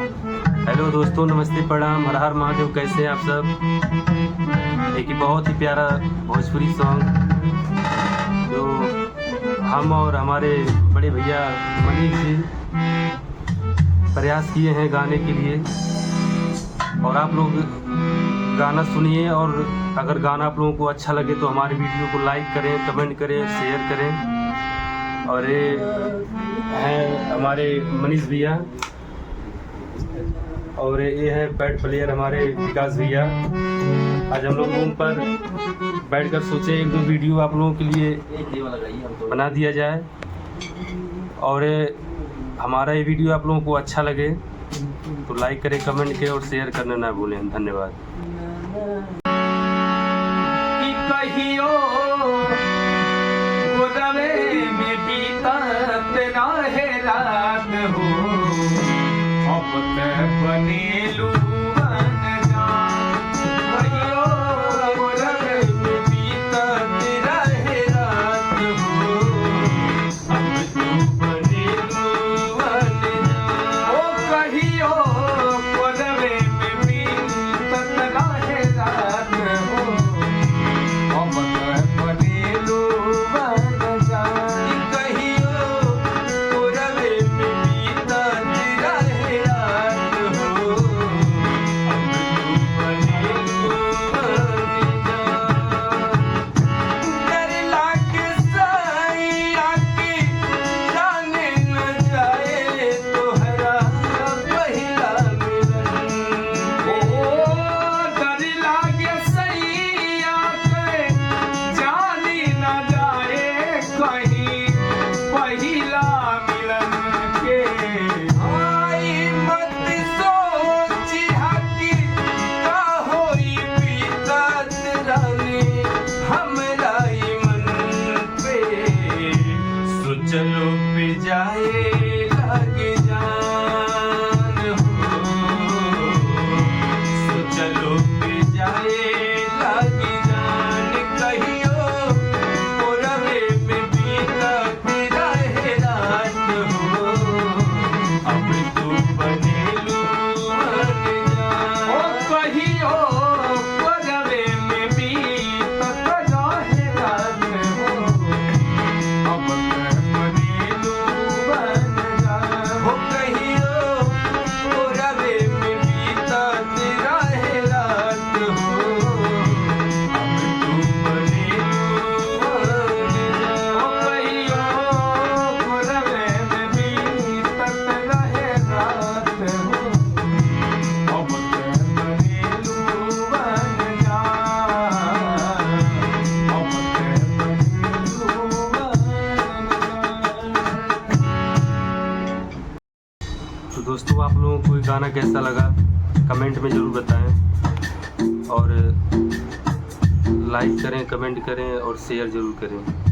Hello दोस्तों, नमस्ते, प्रणाम, हर हर महादेव। कैसे हैं आप सब? एक बहुत ही प्यारा भोजपुरी सॉन्ग जो हम और हमारे बड़े भैया मनीष जी प्रयास किए हैं गाने के लिए। और आप लोग गाना सुनिए, और अगर गाना आप लोगों को अच्छा लगे तो हमारे वीडियो को लाइक करें, कमेंट करें, शेयर करें। और ये हैं हमारे मनीष भैया, और ये है पैड प्लेयर हमारे विकास भैया। आज हम लोग रूम पर बैठकर सोचे एक दो वीडियो आप लोगों के लिए बना दिया जाए, और हमारा ये वीडियो आप लोगों को अच्छा लगे तो लाइक करें, कमेंट करें और शेयर करना ना भूलें। धन्यवाद। कहियो गोदवे में बीतत रहे रात हो, अब तक बनेलू अनजान। कहियो गोदवे में बीतत रहे रात हो, अब तू बनेलू अनजान। ओ कहियो गोदवे में बीतत रहे रात हो, चलो पे जाए लगे जान हो, सो चलो पे जाए लगे जान। कहियो कोरवे में बीतत रहे रात हो, अब तू बनेलू अनजान। ओ कहियो कोरवे में बीतत रहे रात हो, अब तो दोस्तों, आप लोगों को ये गाना कैसा लगा कमेंट में ज़रूर बताएं, और लाइक करें, कमेंट करें और शेयर ज़रूर करें।